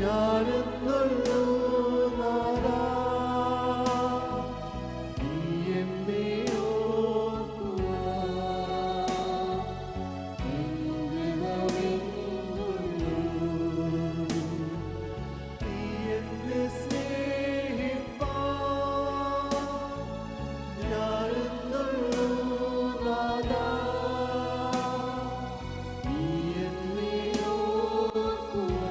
ഞാനെന്നുള്ളൂ നാഥാ, നീ എന്നെ ഓർക്കുക. നീ എന്നെ സ്നേഹിപ്പാൻ ഞാനെന്നുള്ളൂ നാഥാ, നീ എന്നെ ഓർക്കുക.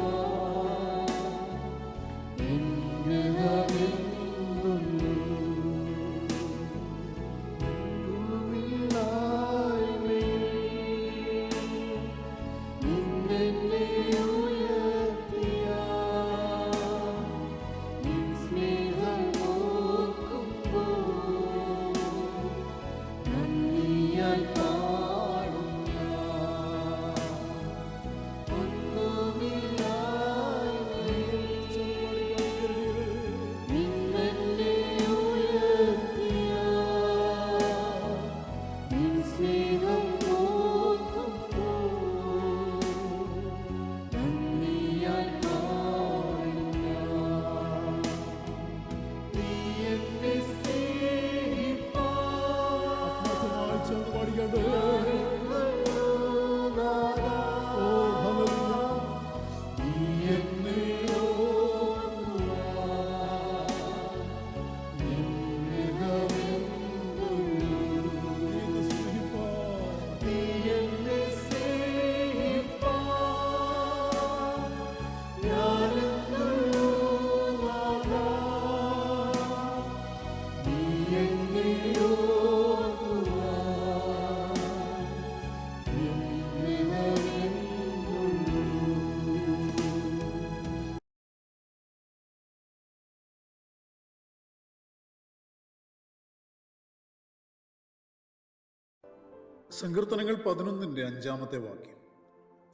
സങ്കീർത്തനങ്ങൾ 11:5 വാക്യം.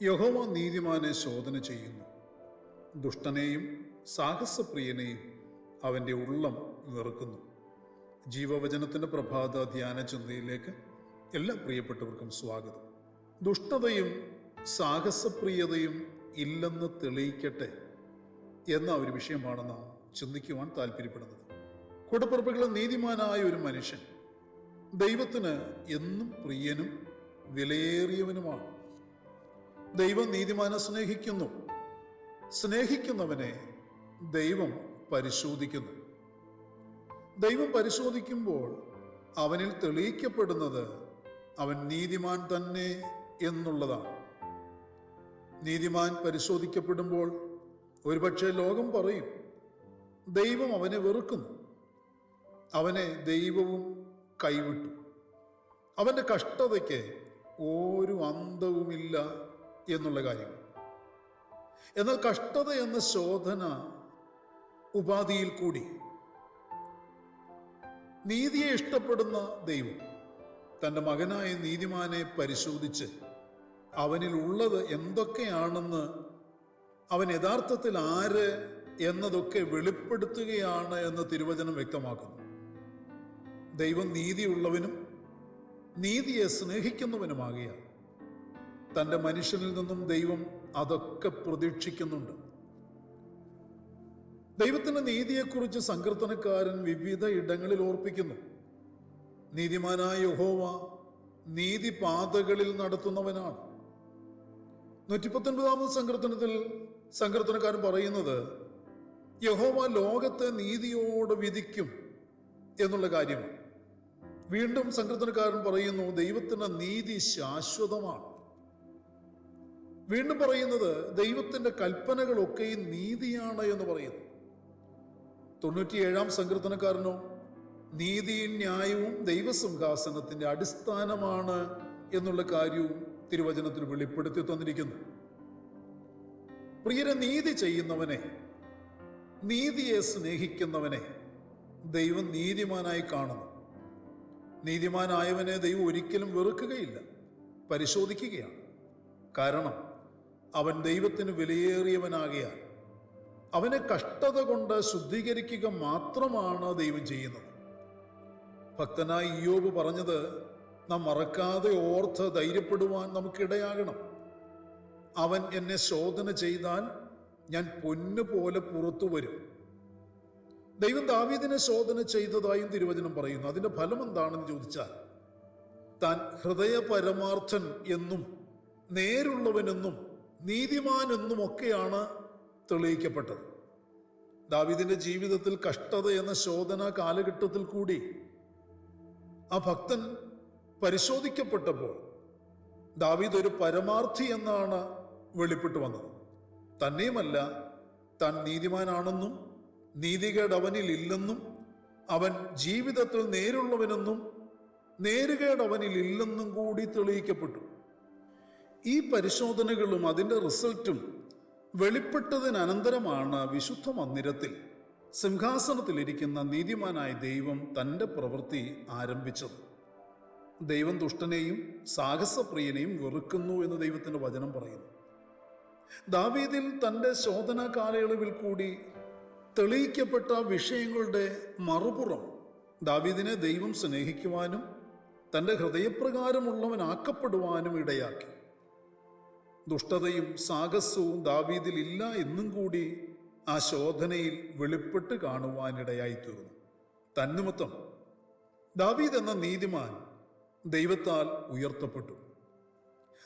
യഹോവ നീതിമാനെ ശോധന ചെയ്യുന്നു, ദുഷ്ടനെയും സാഹസപ്രിയനെയും അവൻ്റെ ഉള്ളം വെറുക്കുന്നു. ജീവവചനത്തിൻ്റെ പ്രഭാത ധ്യാന ചിന്തയിലേക്ക് എല്ലാ പ്രിയപ്പെട്ടവർക്കും സ്വാഗതം. ദുഷ്ടതയും സാഹസപ്രിയതയും ഇല്ലെന്ന് തെളിയിക്കട്ടെ എന്ന ഒരു വിഷയമാണ് നാം ചിന്തിക്കുവാൻ താല്പര്യപ്പെടുന്നത്. കൂടപ്പിറപ്പുകളിൽ നീതിമാനായ ഒരു മനുഷ്യൻ ദൈവത്തിന് എന്നും പ്രിയനും വിലയേറിയവനുമാണ്. ദൈവം നീതിമാനെ സ്നേഹിക്കുന്നു. സ്നേഹിക്കുന്നവനെ ദൈവം പരിശോധിക്കുന്നു. ദൈവം പരിശോധിക്കുമ്പോൾ അവനിൽ തെളിയിക്കപ്പെടുന്നത് അവൻ നീതിമാൻ തന്നെ എന്നുള്ളതാണ്. നീതിമാൻ പരിശോധിക്കപ്പെടുമ്പോൾ ഒരുപക്ഷെ ലോകം പറയും, ദൈവം അവനെ വെറുക്കുന്നു, അവനെ ദൈവവും കൈവിട്ടു, അവൻ്റെ കഷ്ടതയ്ക്ക് ഒരു അന്തവുമില്ല എന്നുള്ള കാര്യങ്ങൾ. എന്നാൽ കഷ്ടത എന്ന ശോധന ഉപാധിയിൽ കൂടി നീതിയെ ഇഷ്ടപ്പെടുന്ന ദൈവം തൻ്റെ മകനായ നീതിമാനെ പരിശോധിച്ച് അവനിൽ ഉള്ളത് എന്തൊക്കെയാണെന്ന്, അവൻ യഥാർത്ഥത്തിൽ ആര് എന്നതൊക്കെ വെളിപ്പെടുത്തുകയാണ് എന്ന് തിരുവചനം വ്യക്തമാക്കുന്നു. ദൈവം നീതിയുള്ളവനും നീതിയെ സ്നേഹിക്കുന്നവനുമാകിയാൽ തൻ്റെ മനുഷ്യനിൽ നിന്നും ദൈവം അതൊക്കെ പ്രതീക്ഷിക്കുന്നുണ്ട്. ദൈവത്തിൻ്റെ നീതിയെക്കുറിച്ച് സങ്കീർത്തനക്കാരൻ വിവിധ ഇടങ്ങളിൽ ഓർപ്പിക്കുന്നു. നീതിമാനായ യഹോവ നീതിപാതകളിൽ നടത്തുന്നവനാണ്. 119 സങ്കീർത്തനത്തിൽ സങ്കീർത്തനക്കാരൻ പറയുന്നത്, യഹോവ ലോകത്തെ നീതിയോടെ വിധിക്കും എന്നുള്ള കാര്യമാണ്. വീണ്ടും സങ്കീർത്തനക്കാരൻ പറയുന്നു, ദൈവത്തിൻ്റെ നീതി ശാശ്വതമാണ്. വീണ്ടും പറയുന്നത്, ദൈവത്തിൻ്റെ കൽപ്പനകളൊക്കെ നീതിയാണ് എന്ന് പറയുന്നു. 97 സങ്കീർത്തനക്കാരനോ, നീതിയും ന്യായവും ദൈവസിംഹാസനത്തിൻ്റെ അടിസ്ഥാനമാണ് എന്നുള്ള കാര്യവും തിരുവചനത്തിൽ വെളിപ്പെടുത്തി തന്നിരിക്കുന്നു. പ്രിയരെ, നീതി ചെയ്യുന്നവനെ, നീതിയെ സ്നേഹിക്കുന്നവനെ ദൈവം നീതിമാനായി കാണുന്നു. നീതിമാനായവനെ ദൈവം ഒരിക്കലും വെറുക്കുകയില്ല, പരിശോധിക്കുകയാണ്. കാരണം അവൻ ദൈവത്തിന് വിലയേറിയവനാകിയാൽ അവനെ കഷ്ടത കൊണ്ട് ശുദ്ധീകരിക്കുക മാത്രമാണ് ദൈവം ചെയ്യുന്നത്. ഭക്തനായ ഇയ്യോബ് പറഞ്ഞത് നാം മറക്കാതെ ഓർത്ത് ധൈര്യപ്പെടുവാൻ നമുക്കിടയാകണം. അവൻ എന്നെ ശോധന ചെയ്താൽ ഞാൻ പൊന്നു പോലെ പുറത്തു വരും. ദൈവം ദാവീദിനെ ശോധന ചെയ്തതായും തിരുവചനം പറയുന്നു. അതിന്റെ ഫലം എന്താണെന്ന് ചോദിച്ചാൽ, താൻ ഹൃദയ പരമാർത്ഥൻ എന്നും നേരുള്ളവനെന്നും നീതിമാൻ എന്നും ഒക്കെയാണ് തെളിയിക്കപ്പെട്ടത്. ദാവീദിന്റെ ജീവിതത്തിൽ കഷ്ടത എന്ന ശോധന കാലഘട്ടത്തിൽ കൂടി ആ ഭക്തൻ പരിശോധിക്കപ്പെട്ടപ്പോൾ ദാവീദ് ഒരു പരമാർത്ഥി എന്നാണ് വെളിപ്പെട്ടു വന്നത്. തന്നെയുമല്ല, താൻ നീതിമാനാണെന്നും നീതികേട് അവനിൽ ഇല്ലെന്നും അവൻ ജീവിതത്തിൽ നേരുള്ളവനെന്നും നേരുകേട് അവനിൽ ഇല്ലെന്നും കൂടി തെളിയിക്കപ്പെട്ടു. ഈ പരിശോധനകളും അതിൻ്റെ റിസൾട്ടും വെളിപ്പെട്ടതിനനന്തരമാണ് വിശുദ്ധ മന്ദിരത്തിൽ സിംഹാസനത്തിലിരിക്കുന്ന നീതിമാനായ ദൈവം തൻ്റെ പ്രവൃത്തി ആരംഭിച്ചത്. ദൈവം ദുഷ്ടനെയും സാഹസപ്രിയനെയും വെറുക്കുന്നു എന്ന് ദൈവത്തിൻ്റെ വചനം പറയുന്നു. ദാവീദിൽ തൻ്റെ ശോധനാ കാലയളവിൽ കൂടി തെളിയിക്കപ്പെട്ട വിഷയങ്ങളുടെ മറുപുറം ദാവീദിനെ ദൈവം സ്നേഹിക്കുവാനും തൻ്റെ ഹൃദയപ്രകാരമുള്ളവനാക്കപ്പെടുവാനും ഇടയാക്കി. ദുഷ്ടതയും സാഹസവും ദാവീദിൽ ഇല്ല എന്നും കൂടി ആ ശോധനയിൽ വെളിപ്പെട്ട് കാണുവാനിടയായിത്തീർന്നു. തന്നിമിത്തം ദാവീദ് എന്ന നീതിമാൻ ദൈവത്താൽ ഉയർത്തപ്പെട്ടു.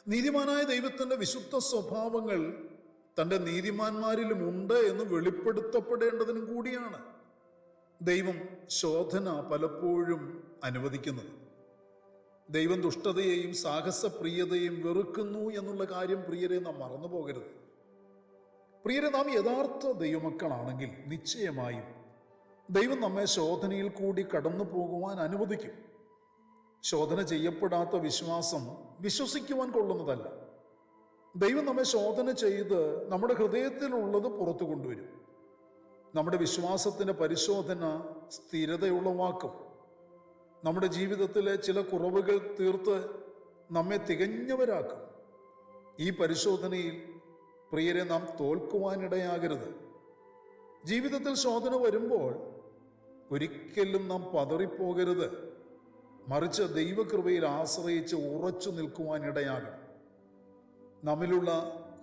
നീതിമാനായ ദൈവത്തിൻ്റെ വിശുദ്ധ സ്വഭാവങ്ങൾ തൻ്റെ നീതിമാന്മാരിലും ഉണ്ട് എന്ന് വെളിപ്പെടുത്തപ്പെടേണ്ടതിനും കൂടിയാണ് ദൈവം ശോധന പലപ്പോഴും അനുവദിക്കുന്നത്. ദൈവം ദുഷ്ടതയെയും സാഹസപ്രിയതയും വെറുക്കുന്നു എന്നുള്ള കാര്യം പ്രിയരെ നാം മറന്നു പോകരുത്. പ്രിയരെ, നാം യഥാർത്ഥ ദൈവമക്കളാണെങ്കിൽ നിശ്ചയമായും ദൈവം നമ്മെ ശോധനയിൽ കൂടി കടന്നു പോകുവാൻ അനുവദിക്കും. ശോധന ചെയ്യപ്പെടാത്ത വിശ്വാസം വിശ്വസിക്കുവാൻ കൊള്ളുന്നതല്ല. ദൈവം നമ്മെ ശോധന ചെയ്ത് നമ്മുടെ ഹൃദയത്തിലുള്ളത് പുറത്തു കൊണ്ടുവരും. നമ്മുടെ വിശ്വാസത്തിൻ്റെ പരിശോധന സ്ഥിരതയുളവാക്കും. നമ്മുടെ ജീവിതത്തിലെ ചില കുറവുകൾ തീർത്ത് നമ്മെ തികഞ്ഞവരാക്കും. ഈ പരിശോധനയിൽ പ്രിയരെ, നാം തോൽക്കുവാനിടയാകരുത്. ജീവിതത്തിൽ ശോധന വരുമ്പോൾ ഒരിക്കലും നാം പതറിപ്പോകരുത്. മറിച്ച് ദൈവകൃപയിൽ ആശ്രയിച്ച് ഉറച്ചു നിൽക്കുവാനിടയാകണം. നമ്മിലുള്ള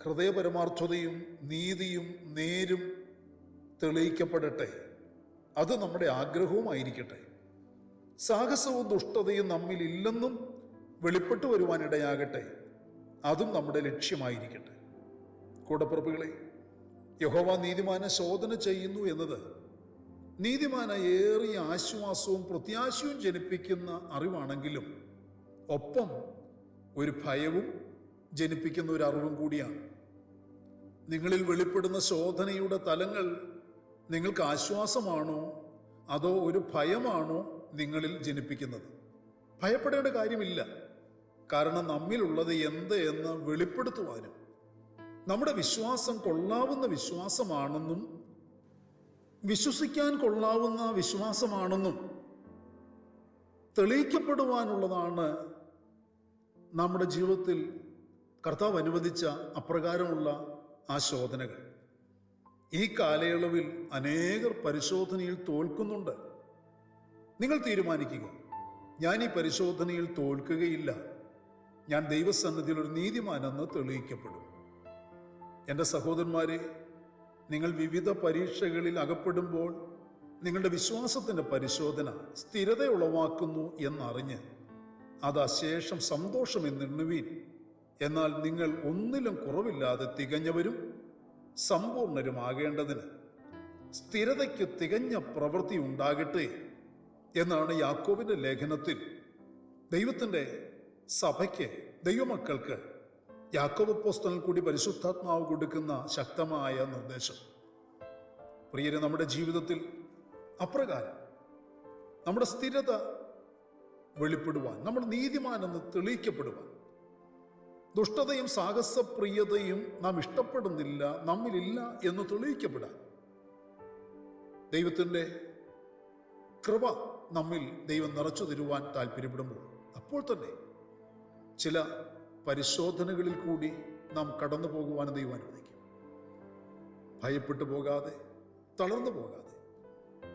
ഹൃദയപരമാർത്ഥതയും നീതിയും നേരും തെളിയിക്കപ്പെടട്ടെ. അത് നമ്മുടെ ആഗ്രഹവുമായിരിക്കട്ടെ. സാഹസവും ദുഷ്ടതയും നമ്മിൽ ഇല്ലെന്നും വെളിപ്പെട്ടു വരുവാനിടയാകട്ടെ. അതും നമ്മുടെ ലക്ഷ്യമായിരിക്കട്ടെ. കൂടപ്പിറപ്പുകളെ, യഹോവ നീതിമാനെ ശോധന ചെയ്യുന്നു എന്നത് നീതിമാനെ ഏറിയ ആശ്വാസവും പ്രത്യാശയും ജനിപ്പിക്കുന്ന അറിവാണെങ്കിലും ഒപ്പം ഒരു ഭയവും ജനിപ്പിക്കുന്ന ഒരു അറിവും കൂടിയാണ്. നിങ്ങളിൽ വെളിപ്പെടുന്ന ശോധനയുടെ തലങ്ങൾ നിങ്ങൾക്ക് ആശ്വാസമാണോ അതോ ഒരു ഭയമാണോ നിങ്ങളിൽ ജനിപ്പിക്കുന്നത്? ഭയപ്പെടേണ്ട കാര്യമില്ല. കാരണം നമ്മിലുള്ളത് എന്ത് എന്ന് വെളിപ്പെടുത്തുവാനും നമ്മുടെ വിശ്വാസം കൊള്ളാവുന്ന വിശ്വാസമാണെന്നും വിശ്വസിക്കാൻ കൊള്ളാവുന്ന വിശ്വാസമാണെന്നും തെളിയിക്കപ്പെടുവാനുള്ളതാണ് നമ്മുടെ ജീവിതത്തിൽ കർത്താവ് അനുവദിച്ച അപ്രകാരമുള്ള ആ ശോധനകൾ. ഈ കാലയളവിൽ അനേകർ പരിശോധനയിൽ തോൽക്കുന്നുണ്ട്. നിങ്ങൾ തീരുമാനിക്കുക, ഞാൻ ഈ പരിശോധനയിൽ തോൽക്കുകയില്ല, ഞാൻ ദൈവസന്നിധിയിൽ ഒരു നീതിമാനെന്ന് തെളിയിക്കപ്പെടും. എൻ്റെ സഹോദരന്മാരെ, നിങ്ങൾ വിവിധ പരീക്ഷകളിൽ അകപ്പെടുമ്പോൾ നിങ്ങളുടെ വിശ്വാസത്തിൻ്റെ പരിശോധന സ്ഥിരത ഉളവാക്കുന്നു എന്നറിഞ്ഞ് അത് അശേഷം സന്തോഷമെന്നെണ്ണുവീൻ. എന്നാൽ നിങ്ങൾ ഒന്നിലും കുറവില്ലാതെ തികഞ്ഞവരും സമ്പൂർണരുമാകേണ്ടതിന് സ്ഥിരതയ്ക്ക് തികഞ്ഞ പ്രവൃത്തി ഉണ്ടാകട്ടെ എന്നാണ് യാക്കോബിന്റെ ലേഖനത്തിൽ ദൈവത്തിൻ്റെ സഭയ്ക്ക്, ദൈവമക്കൾക്ക് യാക്കോബ് അപ്പോസ്തലൻ കൂടി പരിശുദ്ധാത്മാവ് കൊടുക്കുന്ന ശക്തമായ നിർദ്ദേശം. പ്രിയരെ, നമ്മുടെ ജീവിതത്തിൽ അപ്രകാരം നമ്മുടെ സ്ഥിരത വെളിപ്പെടുവാൻ, നമ്മൾ നീതിമാനെന്ന് തെളിയിക്കപ്പെടുവാൻ, ദുഷ്ടതയും സാഹസപ്രിയതയും നാം ഇഷ്ടപ്പെടുന്നില്ല, നമ്മിലില്ല എന്ന് തെളിയിക്കപ്പെടാൻ ദൈവത്തിൻ്റെ കൃപ നമ്മിൽ ദൈവം നിറച്ചു തരുവാൻ താല്പര്യപ്പെടുമ്പോൾ അപ്പോൾ തന്നെ ചില പരിശോധനകളിൽ കൂടി നാം കടന്നു പോകുവാൻ ദൈവം അനുവദിക്കും. ഭയപ്പെട്ടു പോകാതെ, തളർന്നു പോകാതെ,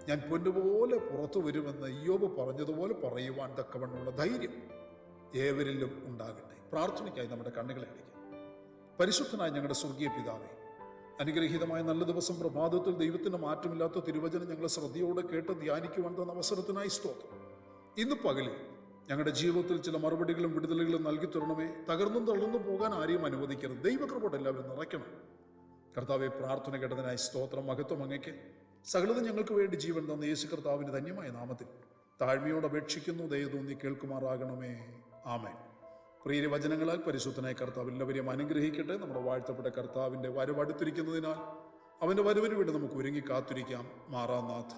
ഞാൻ പൊന്നുപോലെ പുറത്തു വരുമെന്ന് ഇയ്യോബ് പറഞ്ഞതുപോലെ പറയുവാൻ തക്കവണ്ണമുള്ള ധൈര്യം ഏവരിലും ഉണ്ടാകട്ടെ. പ്രാർത്ഥനയ്ക്കായി നമ്മുടെ കണ്ണുകളെ അടയ്ക്കാം. പരിശുദ്ധനായ ഞങ്ങളുടെ സ്വർഗീയ പിതാവേ, അനുഗ്രഹീതമായ നല്ല ദിവസം പ്രഭാതത്തിൽ ദൈവത്തിൻ്റെ മാറ്റമില്ലാത്ത തിരുവചനം ഞങ്ങൾ ശ്രദ്ധയോടെ കേട്ട് ധ്യാനിക്കുവാൻ തന്ന അവസരത്തിനായി സ്തോത്രം. ഇന്ന് പകലിൽ ഞങ്ങളുടെ ജീവിതത്തിൽ ചില മറുപടികളും വിടുതലുകളും നൽകി തരണമേ. തകർന്നും തളർന്നും പോകാൻ ആരെയും അനുവദിക്കരുത്. ദൈവകൃപ എല്ലാവരും നിറയ്ക്കണം. കർത്താവെ, പ്രാർത്ഥന കേട്ടതിനായി സ്തോത്രം. മഹത്വം അങ്ങയ്ക്ക്. സകലതും ഞങ്ങൾക്ക് വേണ്ടി ജീവൻ തന്ന യേശു കർത്താവിൻ്റെ ധന്യമായ നാമത്തിൽ താഴ്മയോട് അപേക്ഷിക്കുന്നു. ദയതോന്നി കേൾക്കുമാറാകണമേ. ആമേൻ. പ്രിയ വചനങ്ങളാൽ പരിശുദ്ധനായ കർത്താവ് എല്ലാവരെയും അനുഗ്രഹിക്കട്ടെ. നമ്മുടെ വാഴ്ത്തപ്പെട്ട കർത്താവിൻ്റെ വരവടുത്തിരിക്കുന്നതിനാൽ അവൻ്റെ വരവിന് വേണ്ടി നമുക്ക് ഒരുങ്ങി കാത്തിരിക്കാം. മാറാനാഥ.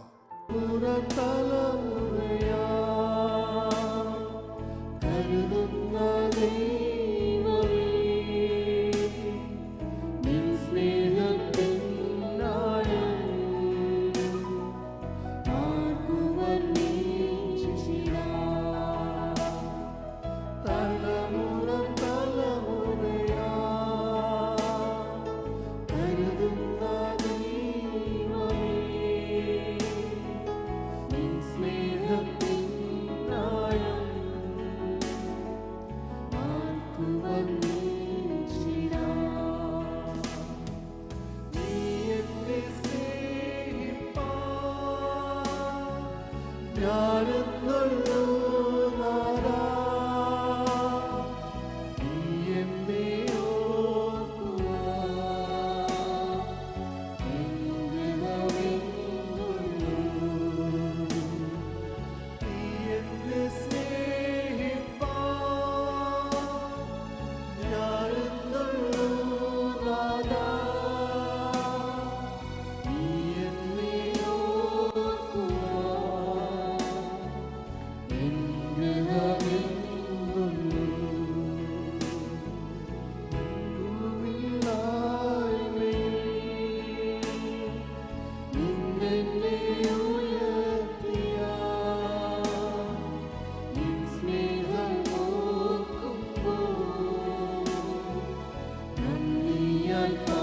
Al